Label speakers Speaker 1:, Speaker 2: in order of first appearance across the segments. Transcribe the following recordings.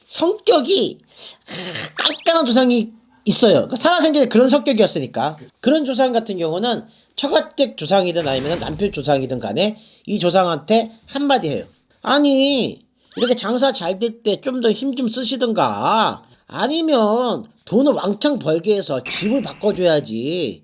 Speaker 1: 성격이 깐깐한 조상이 있어요. 그러니까 살아생전에 그런 성격이었으니까. 그런 조상 같은 경우는 처가댁 조상이든 아니면 남편 조상이든 간에 이 조상한테 한마디 해요. 아니 이렇게 장사 잘 될 때 좀 더 힘 좀 쓰시든가 아니면 돈을 왕창 벌게 해서 집을 바꿔줘야지.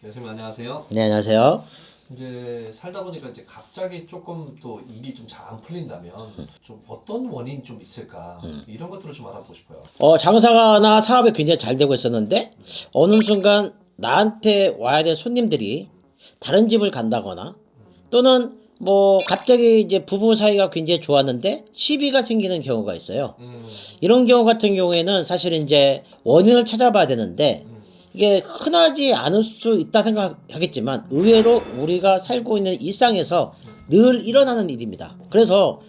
Speaker 2: 네, 선생님 안녕하세요.
Speaker 1: 네, 안녕하세요.
Speaker 2: 이제 살다 보니까 이제 갑자기 조금 또 일이 좀 잘 안 풀린다면 좀 어떤 원인이 좀 있을까 이런 것들을 좀 알아보고 싶어요.
Speaker 1: 장사나 사업이 굉장히 잘 되고 있었는데 어느 순간 나한테 와야 될 손님들이 다른 집을 간다거나 또는 뭐 갑자기 이제 부부 사이가 굉장히 좋았는데 시비가 생기는 경우가 있어요. 이런 경우 같은 경우에는 사실 이제 원인을 찾아봐야 되는데 이게 흔하지 않을 수 있다 생각하겠지만 의외로 우리가 살고 있는 일상에서 늘 일어나는 일입니다. 그래서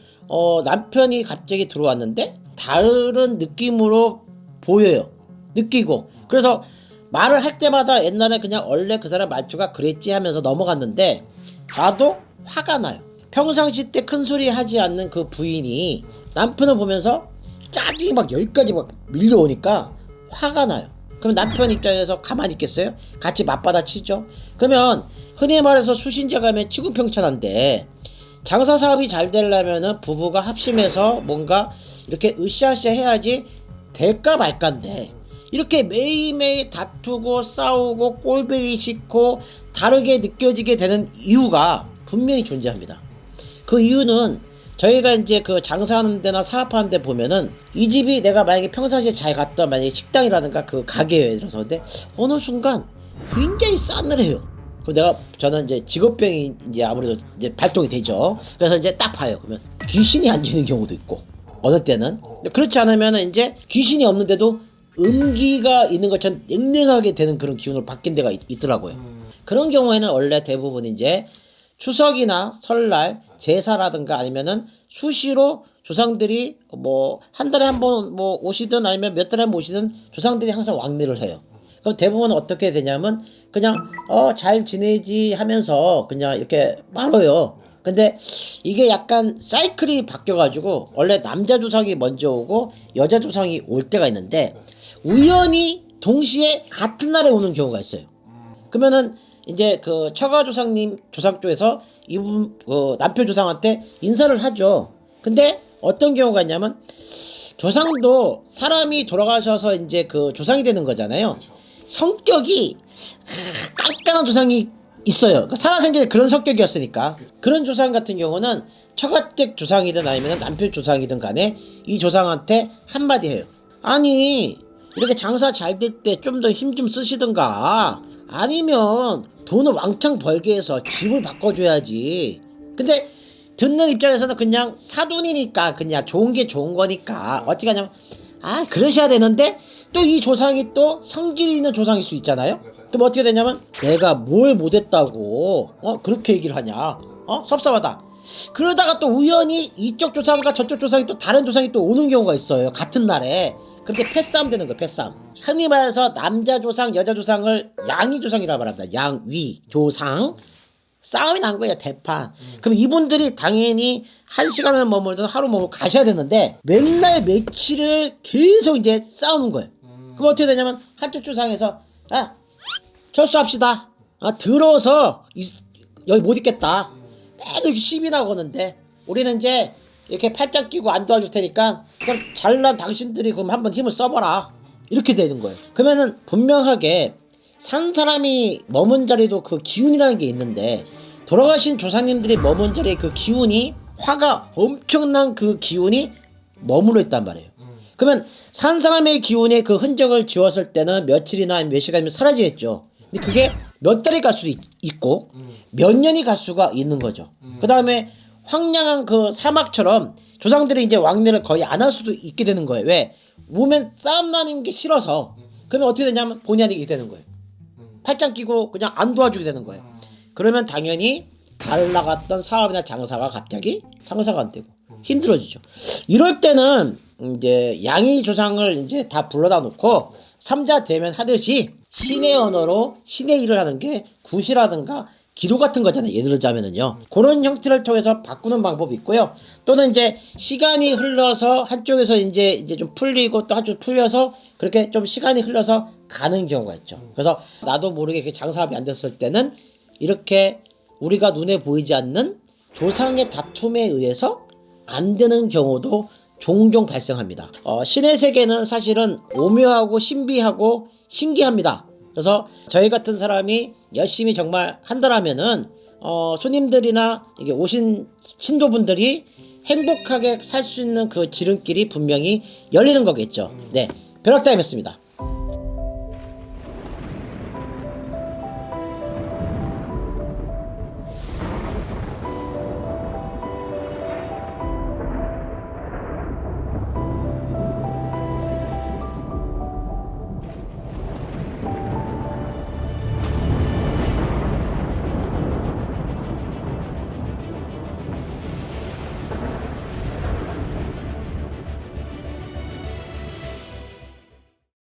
Speaker 1: 남편이 갑자기 들어왔는데 다른 느낌으로 보여요. 느끼고. 그래서 말을 할 때마다 옛날에 그냥 원래 그 사람 말투가 그랬지 하면서 넘어갔는데 나도 화가 나요. 평상시 때 큰 소리 하지 않는 그 부인이 남편을 보면서 짜증이 막 여기까지 막 밀려오니까 화가 나요. 그럼 남편 입장에서 가만히 있겠어요? 같이 맞받아치죠. 그러면 흔히 말해서 수신제감에 치군평천한데 장사 사업이 잘 되려면은 부부가 합심해서 뭔가 이렇게 으쌰으쌰 해야지 될까 말까인데 이렇게 매일매일 다투고 싸우고 꼴보기 싫고 다르게 느껴지게 되는 이유가 분명히 존재합니다. 그 이유는 저희가 이제 그 장사하는 데나 사업하는 데 보면은 이 집이 내가 만약에 평상시에 잘 갔던 만약에 식당이라든가 그 가게에 예를 들어서 근데 어느 순간 굉장히 싸늘해요. 그럼 저는 이제 직업병이 이제 아무래도 이제 발동이 되죠. 그래서 이제 딱 봐요. 그러면 귀신이 앉는 경우도 있고 어느 때는 그렇지 않으면은 이제 귀신이 없는데도 음기가 있는 것처럼 냉랭하게 되는 그런 기운으로 바뀐 데가 있더라고요. 그런 경우에는 원래 대부분 이제 추석이나 설날, 제사라든가 아니면은 수시로 조상들이 뭐 한 달에 한 번 뭐 오시든 아니면 몇 달에 한 번 오시든 조상들이 항상 왕래를 해요. 그럼 대부분 어떻게 되냐면 그냥 잘 지내지 하면서 그냥 이렇게 말아요. 근데 이게 약간 사이클이 바뀌어가지고 원래 남자 조상이 먼저 오고 여자 조상이 올 때가 있는데 우연히 동시에 같은 날에 오는 경우가 있어요. 그러면은 이제 그 처가 조상님 조상 쪽에서 이분 남편 조상한테 인사를 하죠. 근데 어떤 경우가 있냐면 조상도 사람이 돌아가셔서 이제 그 조상이 되는 거잖아요. 성격이 깐깐한 조상이 있어요. 그러니까 살아생전에 그런 성격이었으니까. 그런 조상 같은 경우는 처가댁 조상이든 아니면 남편 조상이든 간에 이 조상한테 한마디 해요. 아니 이렇게 장사 잘 될 때 좀 더 힘 좀 쓰시든가 아니면 돈을 왕창 벌게 해서 집을 바꿔줘야지. 근데 듣는 입장에서는 그냥 사돈이니까 그냥 좋은 게 좋은 거니까 어떻게 하냐면 그러셔야 되는데 또 이 조상이 또 성질이 있는 조상일 수 있잖아요. 그럼 어떻게 되냐면 내가 뭘 못했다고 그렇게 얘기를 하냐 섭섭하다. 그러다가 또 우연히 이쪽 조상과 저쪽 조상이 또 다른 조상이 또 오는 경우가 있어요. 같은 날에. 그렇게 패싸움 되는 거예요. 패싸움. 흔히 말해서 남자 조상 여자 조상을 양위 조상이라고 말합니다. 양위 조상 싸움이 난 거예요. 대판. 그럼 이분들이 당연히 한 시간을 머물든 하루 머물고 가셔야 되는데 맨날 며칠을 계속 이제 싸우는 거예요. 그럼 어떻게 되냐면 한쪽 조상에서 철수합시다. 들어서 여기 못 있겠다. 매일 이렇게 시비 나고는데 우리는 이제 이렇게 팔짱 끼고 안 도와줄 테니까 그럼 잘난 당신들이 그럼 한번 힘을 써봐라. 이렇게 되는 거예요. 그러면은 분명하게 산 사람이 머문 자리도 그 기운이라는 게 있는데 돌아가신 조상님들이 머문 자리에 그 기운이 화가 엄청난 그 기운이 머물러 있단 말이에요. 그러면 산 사람의 기운에 그 흔적을 지웠을 때는 며칠이나 몇 시간이면 사라지겠죠. 근데 그게 몇 달이 갈 수도 있고 몇 년이 갈 수가 있는 거죠. 그 다음에 황량한 그 사막처럼 조상들이 이제 왕래를 거의 안 할 수도 있게 되는 거예요. 왜? 오면 싸움 나는 게 싫어서. 그러면 어떻게 되냐면 본의 아니게 되는 거예요. 팔짱 끼고 그냥 안 도와주게 되는 거예요. 그러면 당연히 잘 나갔던 사업이나 장사가 갑자기 장사가 안 되고 힘들어지죠. 이럴 때는 이제 양의 조상을 이제 다 불러다 놓고 삼자 대면 하듯이 신의 언어로 신의 일을 하는 게 굿이라든가 기도 같은 거잖아요. 예를 들자면은요. 그런 형태를 통해서 바꾸는 방법이 있고요. 또는 이제 시간이 흘러서 한쪽에서 이제 좀 풀리고 또 한쪽 풀려서 그렇게 좀 시간이 흘러서 가는 경우가 있죠. 그래서 나도 모르게 그 장사업이 안 됐을 때는 이렇게 우리가 눈에 보이지 않는 조상의 다툼에 의해서 안 되는 경우도 종종 발생합니다. 신의 세계는 사실은 오묘하고 신비하고 신기합니다. 그래서 저희 같은 사람이 열심히 정말 한다라면은 손님들이나 이게 오신 신도분들이 행복하게 살 수 있는 그 지름길이 분명히 열리는 거겠죠. 네, 벼락타임이었습니다.